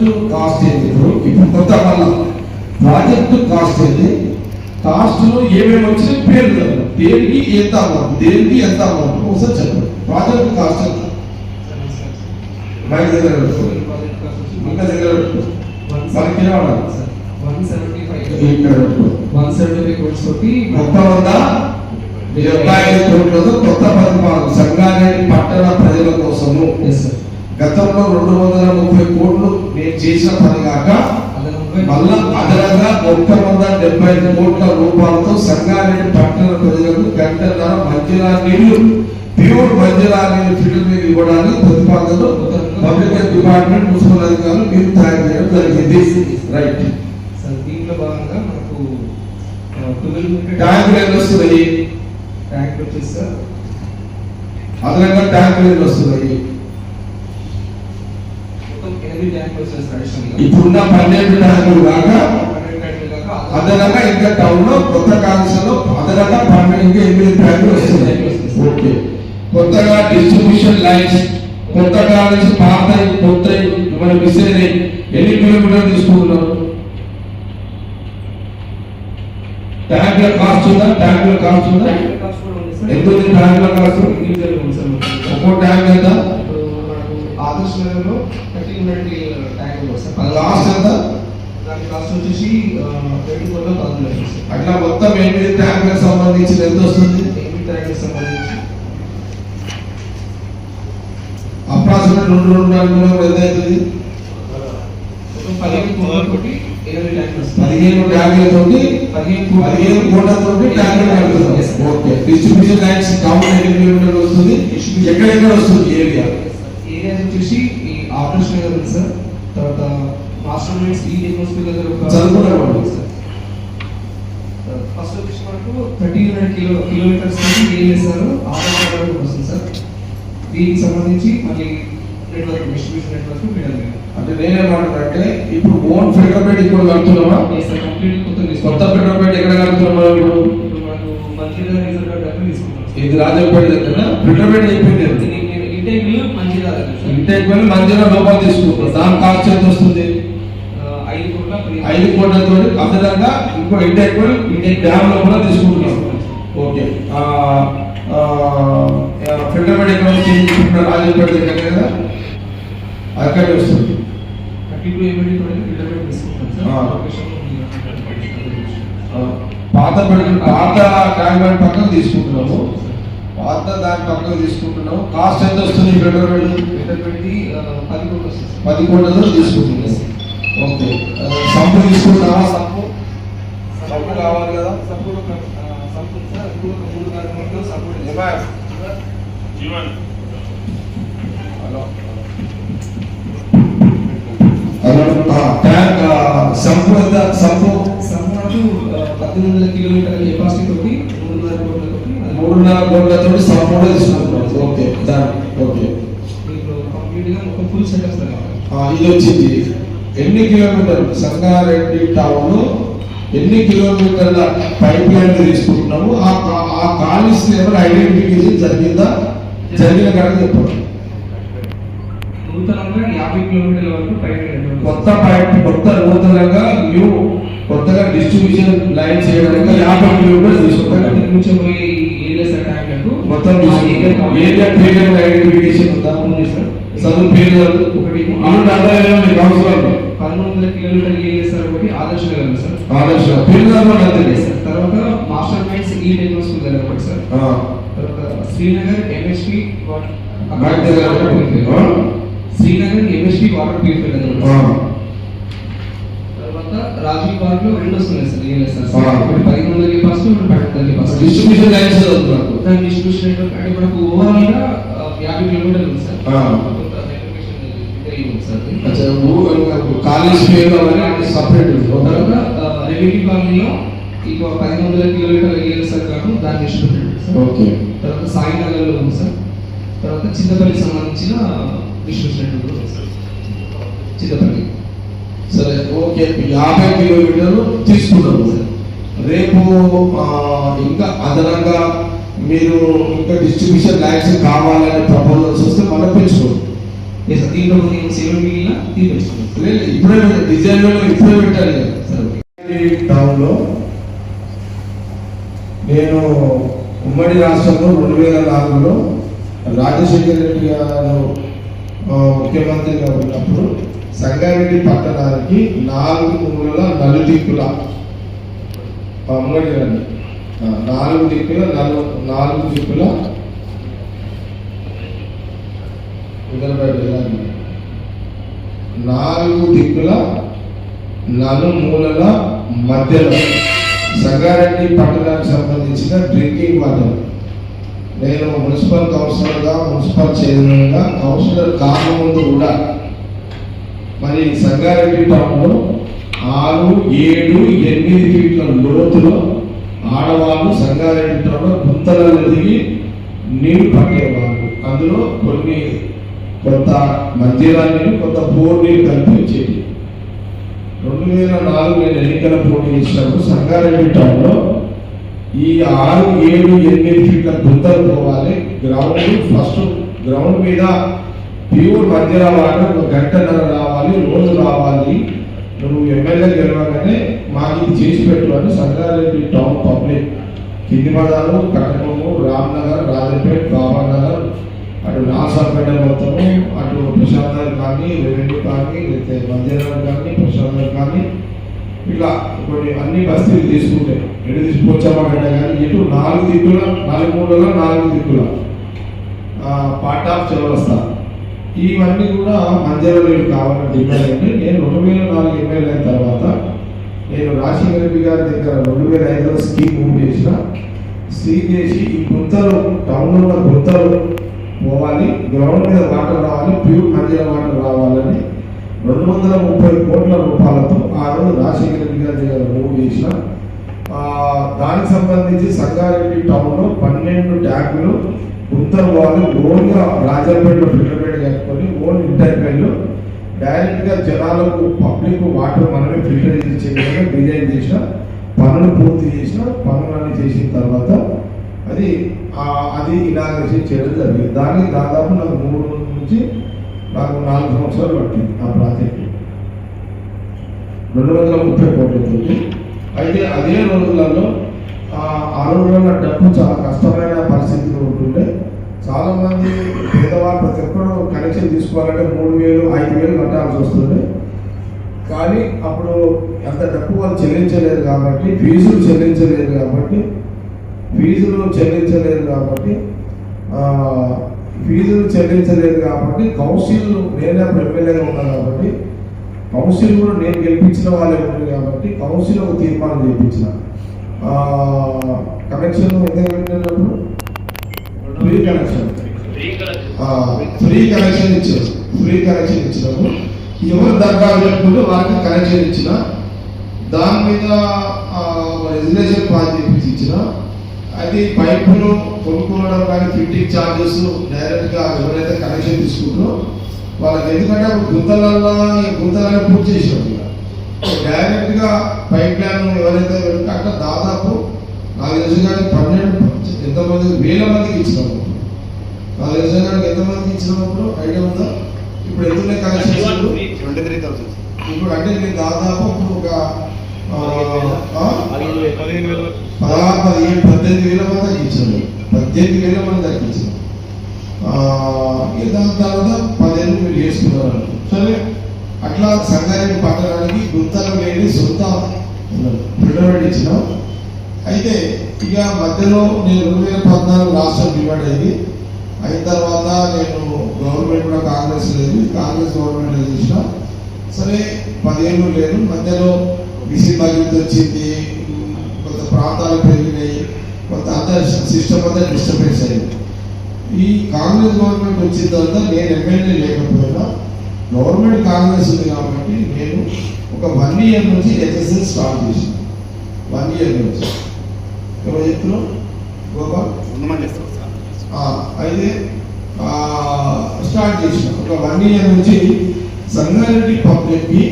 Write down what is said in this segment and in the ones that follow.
Project cost ఏంటి? ఇప్పుడు కొత్త మళ్ళీ ప్రాజెక్టు కాస్ట్ ఏంటి, కాస్ట్ లో ఏమేమి వచ్చినా పేరు కదా, దేనికి ఎంత అమౌంట్, దేనికి ఎంత అమౌంట్ ఒకసారి చెప్పండి. ప్రాజెక్ట్ కాస్ట్ ఎంత? బయట దగ్గర ఇంకా దగ్గర మనకి మొత్తం 175 కోట్లతో కొత్త ప్రతిపాదన సంగారెడ్డి పట్టణ ప్రజల కోసము. గతంలో 230 కోట్లు నేను చేసిన పని కాక మళ్ళా అదనంగా 175 కోట్ల రూపాయలతో సంగారెడ్డి పట్టణ ప్రజలకు గంటన్నర మంచినీళ్ళ నీళ్లు, ప్యూర్ మంచినీళ్ళ నీళ్లు ఫిల్టర్ నీళ్ళు ఇవ్వడానికి ప్రతిపాదనలు పబ్లిక్ హెల్త్ డిపార్ట్మెంట్, మున్సిపల్ అధికారులు మీరు తయారు చేయడం జరిగింది. రైట్. దీంట్లో భాగంగా మనకు ట్యాంకులు ఎన్ని వస్తున్నాయి? ట్యాంక్ వచ్చేసి సార్ అదనంగా ట్యాంకులు ఎన్ని వస్తున్నాయి? ఇప్పుడున్న 12 ట్యాంకులు కాక అదనంగా ఇంకా టౌన్ లో కొత్త కాలుష్యంలో అదనంగా 8 ట్యాంకులు వస్తున్నాయి. ఓకే. కొత్తగా డిస్ట్రిబ్యూషన్ లైన్స్, కొత్త కాలుష్యం, పాత కొత్త మన విసేది ఎన్ని కిలోమీటర్లు తీసుకుంటున్నాం? ట్యాంకుల కాస్ట్ ఉందా? ట్యాంకుల కాస్ట్ ఉందా? ఎంత ఉంది ట్యాంకుల కాస్ట్? ఒక్కో ట్యాంక్ ఎంత? ఆదర్శ నగర్లో 1300 ట్యాంకులు వస్తాయి. కాస్ట్ ఎంత? దాని కాస్ట్ వచ్చేసి 2 కోట్ల 10 లక్షలు. అట్లా మొత్తం 8 ట్యాంకులకు సంబంధించి ఎంత వస్తుంది? 8 ట్యాంకులకు సంబంధించి అప్రాక్సిమేట్ 2.5 కిలోమీటర్లు ఎంత అవుతుంది? 15 కోట్లతోటి 8 ట్యాంకులు వస్తాయి. 15 ట్యాంకులతోటి 15 కోట్లతోటి ట్యాంకులు నడుపుతాం. ఓకే. డిస్ట్రిబ్యూషన్ లైన్స్ టౌన్ 8 కిలోమీటర్లు వస్తుంది. ఎక్కడెక్కడ వస్తుంది ఏరియా? ఏరియా వచ్చేసి ఈ ఆదర్శ నగర్ ఉంది సార్, తర్వాత మాస్టర్ మైండ్స్ ఈ హాస్పిటల్ దగ్గర ఒక చదువుకునేవాడు సార్. ఫస్ట్ వచ్చేసి మనకు 1300 కిలోమీటర్స్ ఏం చేస్తారు ఆదర్శ నగర్ వస్తుంది సార్. దీనికి సంబంధించి మళ్ళీ నెట్వర్క్ డిస్ట్రిబ్యూషన్ నెట్వర్క్ మీడియా అంటే నేనేమంటానంటే ఇప్పుడు ఓన్ ఫెడరల్ ఇప్పుడు కడుతున్నామా? కొత్త ఫెడరల్ ఎక్కడ కడుతున్నామా? ఇప్పుడు మనకు మంచిగా రిజర్వ్ డబ్బులు తీసుకుంటాం. ఇది రాజంపేట దగ్గర ఫెడరల్ అయిపోయింది. ఇంటేక్ వెళ్ళి మంచిగా లోపల తీసుకుంటాం. దాని కాస్ట్ ఎంత వస్తుంది? 5 కోట్లతో అదనంగా ఇంకో ఇంటేక్ డ్యామ్ లో కూడా తీసుకుంటున్నాం. ఓకే. ఫిల్టర్ ఎక్కడ వచ్చింది? రాజంపేట దగ్గర కదా, అక్కడే వస్తుంది. పాత ట్యాంక్ పక్కన తీసుకుంటున్నాము. పాత దాని పక్కన తీసుకుంటున్నాము. కాస్ట్ ఎంత వస్తుంది? ఫిల్టర్ 10 కోట్లతో తీసుకుంటున్నాం. ఓకే. సంపు తీసుకుంటామా? సంపు కావాలి కదా. ట్యాంక్ సంపు ఎంత? సంపు 1800 కిలోమీటర్ల కెపాసిటీ తోటి 3.5 కోట్లతో సంపు కూడా తీసుకుంటున్నాం. ఓకే. ఓకే. కంప్లీట్ గా ఒక ఫుల్ సెటప్ సార్. ఇది వచ్చింది. ఎన్ని కిలోమీటర్లు సంగారెడ్డి టౌన్ ఎన్ని కిలోమీటర్ల పైప్ లైన్ తీసుకుంటున్నాము? ఆ కాలుష్యం ఏమైనా ఐడెంటిఫికేషన్ జరిగిందా? జరిగిన కాడ చెప్పండి. నూతనంగా 50 కిలోమీటర్ల వరకు కొత్త నూతనంగా కొత్తగా డిస్ట్రిబ్యూషన్ లైన్ చేయడానికి 50 కిలోమీటర్లు తీసుకుంటారు. మొత్తం ఏరియా పేరు ఐడెంటిఫికేషన్ ఉందా? ఉంది సార్. చదువు పేరు ఒకటి 1100 కిలోమీటర్లు ఏం చేస్తారు? ఒకటి ఆదర్శ నగర్ సార్. ఆదర్శ పేరు సార్. తర్వాత మాస్టర్ మైండ్స్ ఈ టెక్నోస్ దగ్గర ఒకటి సార్. తర్వాత Srinagar MSP Srinagar MSP water purify దగ్గర. తర్వాత రాజీవ్ పార్క్ లో 2 వస్తున్నాయి సార్. ఏం లేదు sir. 1100 capacity, 1200 capacity distribution lines అవుతున్నారు. దాని డిస్ట్రిబ్యూషన్ నెట్వర్క్ అంటే మనకు ఓవరాల్ గా 50 కిలోమీటర్లు ఉంది సార్. College separate. తర్వాత రెవెన్యూ కాలనీలో ఇంకో 1100 కిలోమీటర్ల ఏరియా సార్ కాదు, దాని డిస్ట్రిబ్యూషన్. ఓకే. తర్వాత సాయినగర్ లో ఉంది సార్. తర్వాత చింతపల్లికి సంబంధించిన డిస్ట్రిబ్యూషన్ నెట్వర్క్ ఉంది సార్. చింతపల్లి సరే. ఓకే. 50 కిలోమీటర్లు తీసుకున్నాము. రేపు ఇంకా అదనంగా మీరు ఇంకా డిస్ట్రిబ్యూషన్ లైన్స్ కావాలనే ప్రపోజల్స్ వస్తే మనం పెంచుకోండి. Yes, sir. దీంట్లో నేను సివిల్ మిగిలిన తీసుకొచ్చుకున్నాను లేదు, ఇప్పుడే డిజైన్ ఇప్పుడే పెట్టాలి కదా. సార్. టౌన్లో నేను ఉమ్మడి రాష్ట్రంలో 2004లో రాజశేఖర రెడ్డి గారు ముఖ్యమంత్రిగా ఉన్నప్పుడు సంగారెడ్డి పట్టణానికి 4 మూలల నలుదిక్కుల ఉమ్మడి 4 దిక్కుల 4 దిక్కుల నలుమూలల మధ్యలో సంగారెడ్డి పట్టణానికి సంబంధించిన డ్రింకింగ్ వాటర్ నేను మున్సిపల్ కౌన్సిలర్గా, మున్సిపల్ చైర్మన్గా, కౌన్సిలర్ కాక ముందు కూడా మరి సంగారెడ్డి టౌన్లో 6, 7, 8 ఫీట్ల లోతులో ఆడవాళ్ళు సంగారెడ్డి టౌన్లో గుంతలలో దిగి నీళ్లు పట్టేవాళ్ళు. అందులో కొన్ని కొంత మంజీరా నీళ్ళు, కొంత బోర్ నీళ్ళు కల్పించేది. 2004 నేను ఎన్నికల పోటీ చేసినప్పుడు సంగారెడ్డి టౌన్లో ఈ 6, 7, 8 ఫీట్ల గుంతలు పోవాలి. ఫస్ట్ గ్రౌండ్ మీద ప్యూర్ మంజీరా వాటర్ 1 గంటన్నర రావాలి, రోజు రావాలి. నువ్వు ఎమ్మెల్యే గెలవగానే మాకు ఇది చేసి పెట్టు అని సంగారెడ్డి టౌన్ పబ్లిక్ కింది పదాలు, కటకము, రామ్నగర్, రాజపేట్, బాబానగర్, అటు నాసాపేట మొత్తము, అటు ప్రశాంత్ నగర్ కానీ, రెవెన్యూ కానీ, లేకపోతే మంజీనగర్ కానీ, ప్రశాంత్ నగర్ కానీ, ఇట్లా కొన్ని అన్ని బస్తీలు తీసుకుంటే ఎటు తీసుకొచ్చామంటే కానీ ఇటు 4 దిక్కుల 4 మూలలో 4 దిక్కుల పార్ట్ ఆఫ్ చౌరస్తా ఇవన్నీ కూడా మంజీరా నీళ్ళు కావాలని డిమాండ్ అంటే నేను 2004 ఎమ్మెల్యే అయిన తర్వాత నేను రాజశేఖర రెడ్డి గారి దగ్గర 2005లో స్కీమ్ మూవ్ చేసి ఈ గుంతలు టౌన్లో ఉన్న గుంతలు పోవాలి, గ్రౌండ్ మీద వాటర్ రావాలి, ప్యూర్ మంజీరా వాటర్ రావాలని 230 కోట్ల రూపాయలతో ఆ రోజు రాజశేఖర రెడ్డి గారి దగ్గర మూవ్ చేసిన. దానికి సంబంధించి సంగారెడ్డి టౌన్లో 12 ట్యాంకులు గుంతలు వాళ్ళు ఓన్గా రాజంపేటలో ఫిల్టర్పేట కట్టుకొని ఓన్ ఇంటర్పేటలో డైరెక్ట్గా జనాలకు పబ్లిక్ వాటర్ మనమే ఫిల్టర్ చేసే విధంగా డిజైన్ చేసిన, పనులు పూర్తి చేసిన, పనులన్నీ చేసిన తర్వాత అది ఇనాగ్రేషన్ చేయడం జరిగింది. దానికి దాదాపు నాకు 3 నుంచి 4 సంవత్సరాలు పట్టింది ఆ ప్రాజెక్టు 230 కోట్లతో. అయితే అదే రోజులలో ఆ రోజులలో డబ్బు చాలా కష్టమైన పరిస్థితులు ఉంటుండే. చాలా మంది పేదవాళ్ళు ప్రతి ఒక్కరు కనెక్షన్ తీసుకోవాలంటే 3,000, 5,000 కట్టాల్సి వస్తుంది. కానీ అప్పుడు అంత డబ్బు వాళ్ళు చెల్లించలేరు కాబట్టి, ఫీజులు చెల్లించలేరు కాబట్టి కౌన్సిల్ నేనే ఎమ్మెల్యేగా ఉన్నాను కాబట్టి కౌన్సిల్ కూడా నేను గెలిపించిన వాళ్ళే ఉంది కాబట్టి కౌన్సిల్ ఒక తీర్మానం చేయించిన కనెక్షన్ ఎందుకు ఫ్రీ కనెక్షన్ ఇచ్చినాము. ఎవరు దరఖాస్తు పెట్టుకుంటే వాళ్ళకి కనెక్షన్ ఇచ్చిన, దాని మీద రెజ్యులేషన్ పాస్ చేయించి ఇచ్చిన. అది పైపులు కొనుక్కోవడం కానీ ఫిట్టింగ్ ఛార్జెస్ డైరెక్ట్గా ఎవరైతే కనెక్షన్ తీసుకుంటారో వాళ్ళకి, ఎందుకంటే గుంతలలో పూర్తి చేసినాం. డైరెక్ట్గా పైప్ లైన్ ఎవరైతే అంటే దాదాపు నాకు తెలిసిన కానీ 12 ఎంతమంది 1000 మందికి ఇచ్చినాము. నాకు తెలిసిన కానీ ఎంతమందికి ఇచ్చినప్పుడు ఐడియా ఉందా? ఇప్పుడు ఎంత కనెక్షన్ ఇప్పుడు అంటే నేను దాదాపు ఒక 18,000 మంది తగ్గించాను. 18,000 మంది తగ్గించాను. దాని తర్వాత 10 ఏళ్ళు మీరు చేసుకున్నారు. సరే, అట్లా సంగారెడ్డి పట్టణానికి గుంతలు లేని సొంత ఫిల్టర్మెంట్ ఇచ్చినాం. అయితే ఇక మధ్యలో నేను 2014 రాష్ట్రం డివైడ్ అయిన తర్వాత నేను గవర్నమెంట్ కూడా కాంగ్రెస్ గవర్నమెంట్ చేసిన. సరే 10 ఏళ్ళు లేదు, మధ్యలో బీసీ బడ్జెట్ వచ్చింది, కొంత ప్రాంతాలు పెరిగినాయి, కొంత అంతా సిస్టమ్ అంతా డిస్టర్బెన్స్ అయింది. ఈ కాంగ్రెస్ గవర్నమెంట్ వచ్చిన తర్వాత నేను ఎమ్మెల్యే లేకపోయినా గవర్నమెంట్ కాంగ్రెస్ ఉంది కాబట్టి నేను ఒక 1 ఇయర్ నుంచి హెచ్ఎస్ఎల్ స్టార్ట్ చేసిన. 1 ఇయర్ నుంచి ఎవరు చెప్తున్నాం గోపాల్ అయితే స్టార్ట్ చేసిన. ఒక 1 ఇయర్ నుంచి సంగారెడ్డి పబ్లిక్కి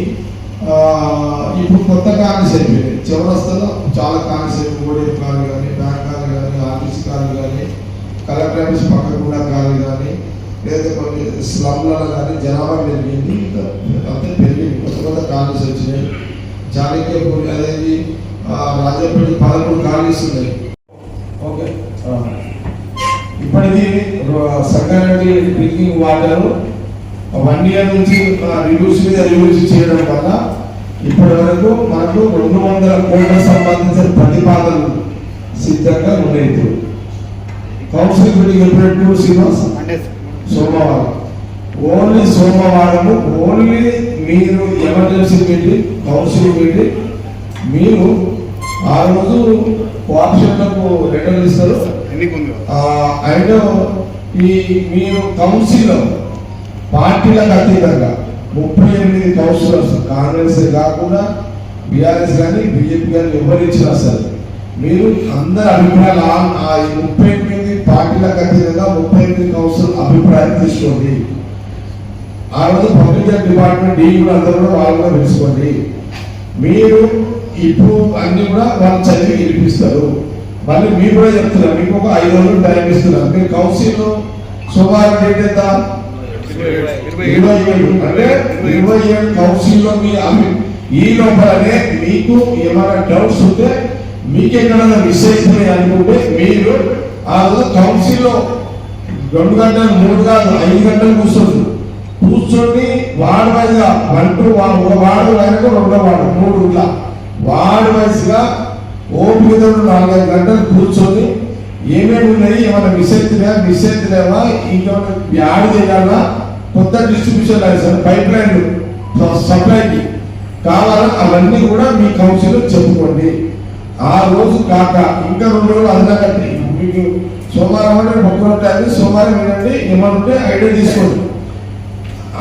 ఇప్పుడు కొత్త కాలనీస్ అయిపోయినాయి. చౌరస్తాలో చాలా కాలనీస్ అయిపోయి, ఓడిఎఫ్ కాలనీ కానీ, బ్యాంక్ కాలనీ కానీ, ఆర్టీసీ కాలనీ కానీ, కలెక్టర్ ఆఫీస్ పక్కకుండా కాలనీ కానీ, లేదా కొన్ని స్లమ్లలో కానీ జనాభా పెరిగింది, అంతే పెరిగింది, కొత్త కొత్త కాలనీస్ వచ్చినాయి. చాణక్యపూర్ అనేది రాజపేట 11 కాలనీస్ ఉన్నాయి. ఓకే, ఇప్పటికీ సంగారెడ్డి డ్రింకింగ్ వాటర్ 1 year నుంచి రివ్యూస్ మీద రివ్యూస్ చేయడం వల్ల ఇప్పటి వరకు మనకు 200 కోట్ల సంబంధించిన ప్రతిపాదనలు సిద్ధంగా ఉన్నాయి. కౌన్సిల్ మీటింగ్ ఎప్పుడు శ్రీనివాస్? సోమవారం. ఓన్లీ సోమవారము, ఓన్లీ మీరు ఎమర్జెన్సీ మీటింగ్, కౌన్సిల్ మీటింగ్. మీరు ఆ రోజు కోఆప్షన్లకు లెటర్ ఇస్తారు. అండ్ మీరు కౌన్సిల్ పార్టీలకు అతీతంగా 38 కౌన్సిలర్స్, కాంగ్రెస్ కాకుండా బీఆర్ఎస్ కానీ బీజేపీ కానీ ఎవరు ఇచ్చినా సరే మీరు అందరి అభిప్రాయాలు 38 పార్టీలకు అతీతంగా 38 కౌన్సిల్ అభిప్రాయం తీసుకోండి. ఆ రోజు పబ్లిక్ డిపార్ట్మెంట్ డీ కూడా అందరూ కూడా వాళ్ళు కూడా తెలుసుకోండి. మీరు ఇప్పుడు అన్ని కూడా వాళ్ళు చదివి గెలిపిస్తారు. మళ్ళీ మీరు కూడా చెప్తున్నారు, మీకు ఒక 5 రోజులు టైం ఇస్తున్నారు. మీరు కౌన్సిల్ సోమవారం డేట్ ఎంత? 27. అంటే 27 కౌన్సిల్లో మీ ఈ లోపలనే మీకు ఏమైనా డౌట్స్ ఉంటే, మీకు ఎక్కడైనా మిస్ అయిపోయి అనుకుంటే మీరు ఆ రోజు కౌన్సిల్లో 2 గంటలు 3 కాదు 5 గంటలు కూర్చొని వార్డు వైజ్గా 1 to 1, ఒక వార్డు అయినాక 2వ వార్డు 3 ఇలా వార్డు వైజ్గా ఓపిక 4-5 గంటలు కూర్చొని ఏమేమి ఉన్నాయి, ఏమైనా మిస్ అవుతున్నాయా, ఇంకేమైనా యాడ్ చేయాలా, కొత్త డిస్ట్రిబ్యూషన్ లైసెన్స్ పైప్ లైన్ సప్లైకి కావాలా, అవన్నీ కూడా మీ కౌన్సిల్ చెప్పుకోండి. ఆ రోజు కాక ఇంకా 2 రోజులు అదనంగా మీకు సోమవారం అంటే 1 టైం, సోమవారం ఏంటంటే ఏమైనా ఉంటే ఐడియా తీసుకోండి.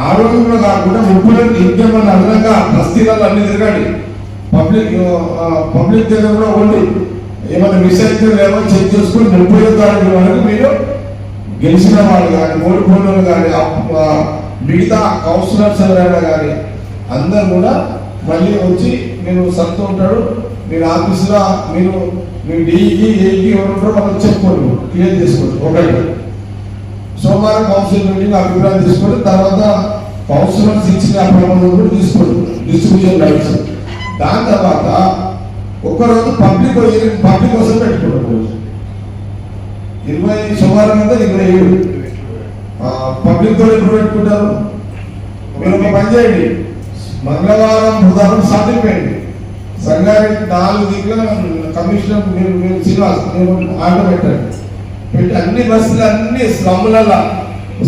ఆ రోజు కూడా కాకుండా 30 ఇంకేమన్నా అదనంగా బస్తీలలో అన్ని తిరగండి. పబ్లిక్ దగ్గర కూడా ఉండి ఏమైనా మిస్ అయితే లేవో చెక్ చేసుకుని 30వ తారీఖు వరకు మీరు గెలిచిన వాళ్ళు కానీ, ఓడిపోయిన వాళ్ళు కానీ, మిగతా కౌన్సిలర్స్ ఎవరైనా కానీ అందరు కూడా మళ్ళీ వచ్చి మీరు సత్తు ఉంటాడు, మీరు ఆఫీసులో మీరు మీ డీఈకి ఏఈకి ఎవరు ఉంటారో వాళ్ళకి చెప్పుకోండి, క్లియర్ చేసుకోండి. ఒకటి సోమవారం కౌన్సిల్ మీటింగ్ అభిప్రాయం తీసుకోండి. తర్వాత కౌన్సిలర్స్ ఇచ్చిన ప్రమాణం కూడా తీసుకోండి, డిస్ట్రిబ్యూషన్ రైట్స్. దాని తర్వాత ఒక్కరోజు పబ్లిక్ కోసం పెట్టుకోండి. 20 సోమవారం మీద 27 పబ్లిక్ తో ఎప్పుడు పెట్టుకుంటారు? మీరు ఒక పని చేయండి, మంగళవారం బుధవారం సాటిపోయండి. సంగారెడ్డి 4 దిక్కుల కమిషనర్ మీరు శ్రీనివాస్ ఆటో పెట్టండి, పెట్టి అన్ని బస్సులు అన్ని స్లమ్లలో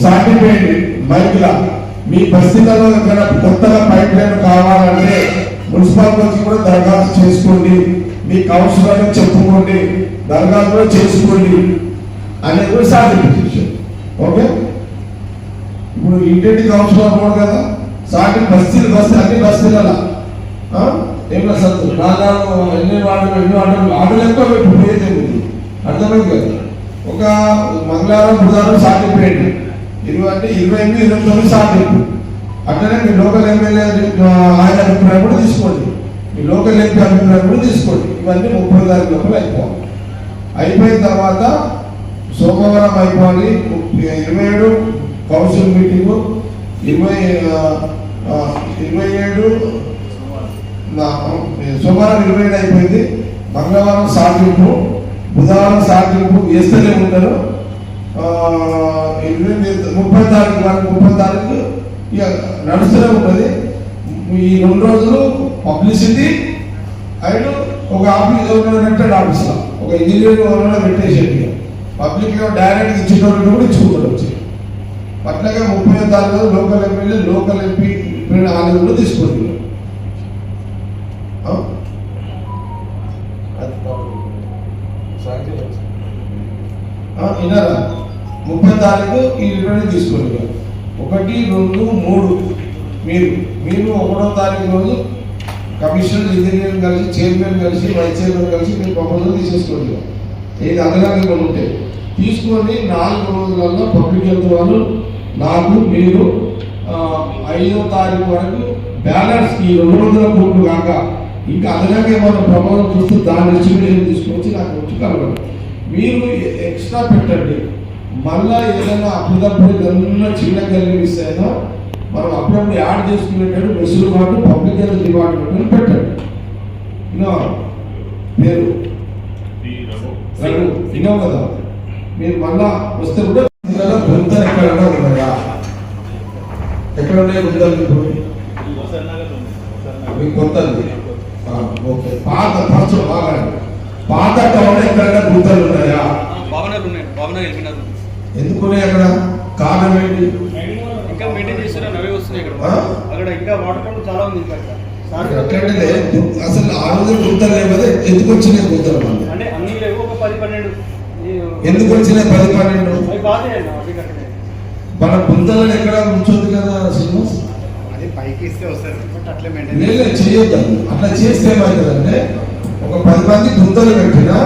సాటిపోయండి. మైకుల మీ బస్తీలలో కొత్తగా పైప్ లైన్ కావాలంటే మున్సిపాలిటీ వచ్చి కూడా దరఖాస్తు చేసుకోండి, మీ కౌన్సిలర్ చెప్పుకోండి, దరఖాస్తు కూడా చేసుకోండి అనేది కూడా సాటిఫికేషన్. ఓకే, ఇప్పుడు ఇంటి కౌన్సిలర్ కూడా కదా సాటి బస్తీలు అన్ని బస్తీలలో ఏమైనా సత్తు 4 ఎన్ని వార్డులు ఆటోలు ఎక్కువ పెట్టుకుపోయేది అర్థమైంది కదా. ఒక మంగళవారం బుధవారం సాటిపోయండి, 28, 29 సాటింపు. అట్లనే మీ లోకల్ ఎమ్మెల్యే ఆయన అభిప్రాయం కూడా తీసుకోండి, మీ లోకల్ ఎంపీ అభిప్రాయం కూడా తీసుకోండి. ఇవన్నీ 30 తారీఖు లోపల అయిపోవాలి. అయిపోయిన తర్వాత సోమవారం అయిపోవాలి. 27 కౌన్సిల్ మీటింగు, 27 సోమవారం 27 అయిపోయింది. మంగళవారం సాటింపు, బుధవారం సాటింపు వేస్తూనే ఉంటారు. 30 తారీఖు వరకు 30 తారీఖు ఇక నడుస్తూనే ఉంటుంది. ఈ 2 రోజులు పబ్లిసిటీ అండ్ ఒక ఆఫీస్ రెంటెడ్ ఆఫీస్లో ఒక ఇంజనీర్ పెట్టేసేది పబ్లిక్ డైరెక్ట్ ఇచ్చేటోళ్ళు కూడా ఇచ్చుకుంటారు వచ్చి. అట్లాగే 30వ తారీఖు లోకల్ ఎమ్మెల్యే లోకల్ ఎంపీ వాళ్ళు కూడా తీసుకోండి. విన్నారా? 30వ తారీఖు ఈ రిటర్న్ తీసుకోండి. 1, 2, 3 మీరు 1వ తారీఖు రోజు కమిషనర్ ఇంజనీర్ కలిసి చైర్మన్ కలిసి వైస్ చైర్మన్ కలిసి మీరు ప్రపోజల్ తీసేసుకోండి. ఏది అదనంగా కొన్ని ఉంటే తీసుకొని 4 రోజులలో పబ్లిక్ హెల్త్ వాళ్ళు నాకు మీరు 5వ తారీఖు వరకు బ్యాలెన్స్ ఈ 200 కోట్లు కాక ఇంకా అదనంగా ఏమైనా ప్రపోజల్ చూస్తూ దాని డిస్ట్రిబ్యూషన్ తీసుకొచ్చి నాకు వచ్చి కలవండి. మీరు ఎక్స్ట్రా పెట్టండి. మళ్ళా ఏదైనా అప్పుడప్పుడు ఏదన్నా చిన్న కలిగిస్తాయినా మనం అప్పుడప్పుడు యాడ్ చేసుకునేటట్టు వెసులుబాటు పబ్లిక్ హెల్త్ డిపార్ట్మెంట్ పెట్టండి. ఇంకా పేరు విన్నావు కదా, మీరు మళ్ళా వస్తే కూడా గుంతలు ఎక్కడన్నా ఉన్నాయా? ఎక్కడ ఉన్నాయి గుంతలు? ఇప్పుడు మీకు కొత్తది ఓకే. పాత ఫస్ట్ బాగా పాత టౌన్ ఎక్కడైనా గుంతలు ఉన్నాయా? ఎందుకున్నాయి అక్కడ? కారణం ఏంటి? ఇంకా మెయింటైన్ చేస్తున్నారు, అవే వస్తున్నాయి అక్కడ ఇంకా వాటర్ ట్యాంక్ చాలా ఉంది. ఎక్కడంటే అసలు ఆ రోజు గుంతలు లేకపోతే ఎందుకు వచ్చినాయి గుంతలు? అంటే అన్ని లేవు, ఒక 10-12 ఎందుకు వచ్చినాయి? 10-12 అవి బాధే అవి కట్టలేదు. మన గుంతలను ఎక్కడ ఉంచొద్దు కదా శ్రీనివాస్, అది పైకి ఇస్తే వస్తారు బట్ అట్లే మెయింటైన్ లేదు చేయొద్దు. అట్లా చేస్తే ఏమవుతుందంటే ఒక 10 మంది గుంతలు పెట్టినా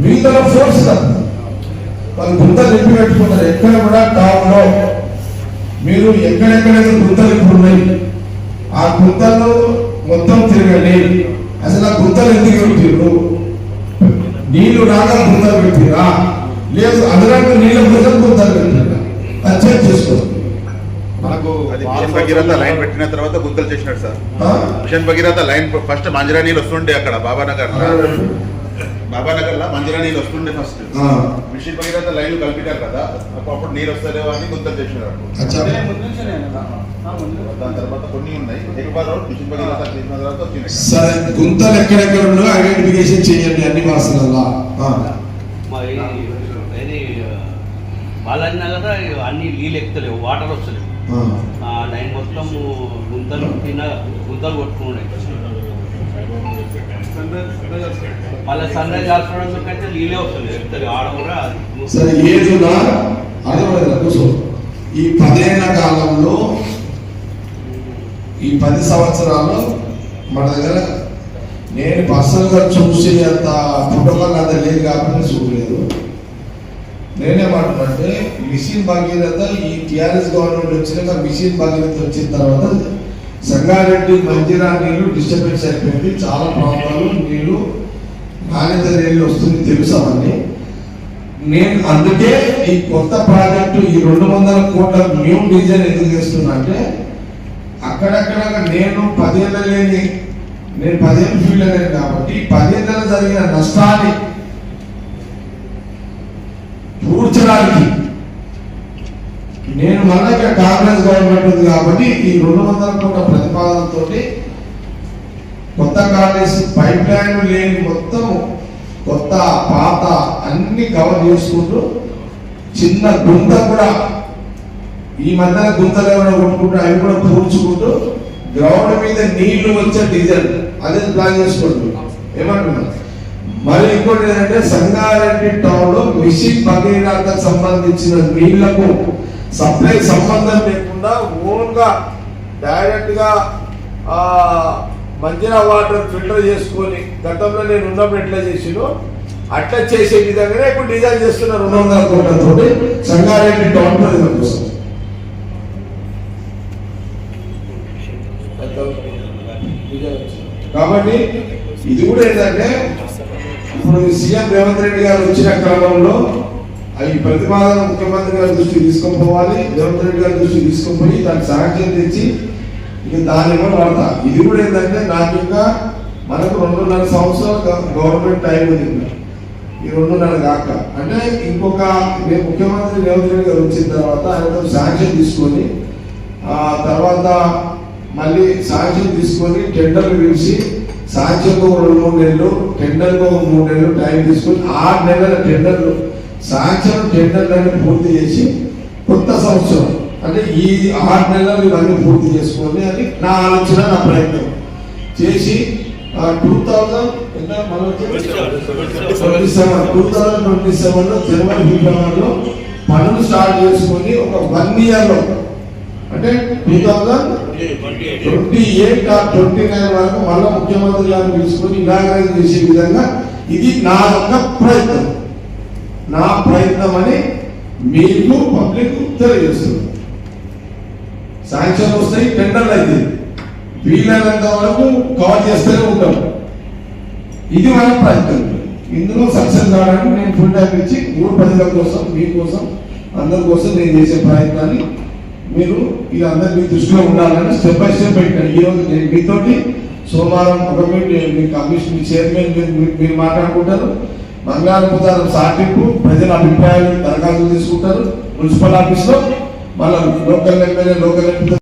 మీతో ఫోర్స్ కాదు, వాళ్ళు గుంతలు నింపి పెట్టుకుంటారు. ఎక్కడ కూడా టౌన్ లో మీరు ఎక్కడెక్కడైతే గుంతలు ఇప్పుడు ఉన్నాయి ఆ గుంతలు మొత్తం తిరగండి. అసలు ఆ గుంతలు ఎందుకు పెట్టిర్రు? నీళ్లు రాగా గుంతలు పెట్టిరా, లేదు అదనంగా నీళ్ళ కోసం గుంతలు పెట్టిరా, అది చెక్ చేసుకోండి. మనకు మిషన్ భగీరథ లైన్ పెట్టిన తర్వాత గుంతలు చేసినాడు sir. Mission Bhagiratha line first Manjira నీళ్ళు వస్తుండే అక్కడ బాబానగర్ లో మంజరా నీళ్ళు వస్తుండే ఫస్ట్. మిషన్ భగీరథ లైన్ కలిపినారు కదా, అప్పుడు నీళ్ళు వస్తలేవో అని గుంతలు చేసినారు. దాని తర్వాత కొన్ని ఉన్నాయి ఎక్కువ రోడ్ మిషన్ భగీరథ చేసిన తర్వాత వచ్చినాయి. సరే, గుంతలు ఎక్కడెక్కడ ఉన్నాయో ఐడెంటిఫికేషన్ చేయండి అన్ని మాసాలల్లో. బాలాజీ నగర్ అన్ని నీళ్ళు ఎక్కుతలేవు, వాటర్ వస్తలేవు. లైన్ మొత్తం గుంతలు గుంతలు కొట్టుకున్నాయి. మళ్ళీ సన్ రైజ్ హాస్పిటల్ కంటే నీళ్ళే వస్తలేదు, ఎక్కుతలేవు ఆడ కూడా. సరే, ఏదున్నా అదే కూర్చో. ఈ 10 ఏళ్ల కాలంలో ఈ 10 సంవత్సరాలు మన దగ్గర నేను పర్సనల్గా చూసి అంత ప్రోటోకాల్ అంత లేదు కాబట్టి చూడలేదు. నేనేమంటున్నానంటే మిషన్ భగీరథ ఈ టీఆర్ఎస్ గవర్నమెంట్ వచ్చినాక మిషన్ భగీరథ వచ్చిన తర్వాత సంగారెడ్డి మంజీరా నీళ్లు డిస్టర్బెన్స్ అయిపోయింది. చాలా ప్రాంతాలు నీళ్లు నాణ్యత నీళ్ళు వస్తుంది తెలుసామని నేను అందుకే ఈ కొత్త ప్రాజెక్టు ఈ 200 కోట్ల న్యూ డిజైన్ ఎందుకు చేస్తున్నా అంటే అక్కడక్కడ నేను 10 ఏళ్ళ లేని నేను 10 ఏళ్ళు ఫీల్డ్ అయ్యాను కాబట్టి 10 ఏళ్ళలో జరిగిన నష్టాన్ని పూడ్చడానికి నేను మళ్ళీ ఇక్కడ కాంగ్రెస్ గవర్నమెంట్ ఉంది కాబట్టి ఈ 200 కోట్ల ప్రతిపాదనతో కొత్త కాంగ్రెస్ పైప్ లైన్ లేని మొత్తం కొత్త పాత అన్ని కవర్ చేసుకుంటూ చిన్న గుంత కూడా ఈ మధ్యన గుంతలు ఏమైనా కొట్టుకుంటూ అవి కూడా పూడ్చుకుంటూ గ్రౌండ్ మీద నీళ్లు వచ్చే డిజైన్ అదే ప్లాన్ చేసుకుంటున్నాం. ఏమంటున్నారు? మరి ఇంకోటి ఏంటంటే సంగారెడ్డి టౌన్ లో మిషన్ భగీరథ సంబంధించిన నీళ్లకు సప్లై సంబంధం లేకుండా ఓన్ గా డైరెక్ట్ గా మంజీరా వాటర్ ఫిల్టర్ చేసుకొని గతంలో నేను ఉన్నప్పుడు ఎట్లా చేసినో అట్లా చేసే విధంగానే ఇప్పుడు డిజైన్ చేస్తున్నారు 200 కోట్లతో సంగారెడ్డి టౌన్ ప్రజల కోసం. కాబట్టి ఇది కూడా ఏంటంటే ఇప్పుడు సీఎం రేవంత్ రెడ్డి గారు వచ్చిన క్రమంలో అవి ప్రతిపాదన ముఖ్యమంత్రి గారి దృష్టికి తీసుకొని పోవాలి, రేవంత్ రెడ్డి గారి దృష్టికి తీసుకొని పోయి దానికి సాంక్షన్ తెచ్చి ఇక దాని కూడా వాడతా. ఇది కూడా ఏంటంటే నాకు ఇంకా మనకు 2.5 సంవత్సరాలు గవర్నమెంట్ టైం ఉంది. ఈ 2.5 కాక అంటే ఇంకొక ముఖ్యమంత్రి రేవంత్ రెడ్డి గారు వచ్చిన తర్వాత ఆయనతో సాంక్షన్ తీసుకొని తర్వాత మళ్ళీ సాంక్షన్ తీసుకొని టెండర్లు పిలిచి సాంక్షన్కు 2-3 నెలలు టెండర్కు 3 నెలలు టైం తీసుకొని 6 నెలల టెండర్లు సాంక్షన్ టెండర్లను పూర్తి చేసి కొత్త సంవత్సరం అంటే ఈ 6 నెలలు ఇవన్నీ పూర్తి చేసుకోండి అని నా ఆలోచన, నా ప్రయత్నం చేసి 2027లో జనవరి ఫిబ్రవరిలో పనులు స్టార్ట్ చేసుకొని ఒక 1 ఇయర్ లో అంటే 2028 or 29 వరకు మళ్ళా ముఖ్యమంత్రి గారిని పిలుచుకొని ఇనాగరేట్ చేసే విధంగా ఇది నా యొక్క ప్రయత్నం అని మీకు పబ్లిక్ తెలియజేస్తుంది. శాంక్షన్ వస్తాయి, టెండర్లు అయితే వీలైనంత వరకు కవర్ చేస్తూనే ఉంటాం. ఇది మన ప్రయత్నం. ఇందులో సక్సెస్ కావడానికి నేను ఫుల్ టైం ఇచ్చి 3 ప్రజల కోసం మీకోసం అందరి కోసం నేను చేసే ప్రయత్నాన్ని మీరు ఇది అందరు మీ దృష్టిలో ఉండాలని స్టెప్ బై స్టెప్ పెట్టాను. ఈరోజు నేను మీతోటి సోమవారం ఒక మీటింగ్ మీ కమిషన్ మీ చైర్మన్ మీరు మాట్లాడుకుంటారు. మంగళవారం బుధవారం సాటింపు ప్రజల అభిప్రాయాలు దరఖాస్తులు తీసుకుంటారు మున్సిపల్ ఆఫీస్లో. మళ్ళీ లోకల్ ఎమ్మెల్యే లోకల్ ఎంపీతో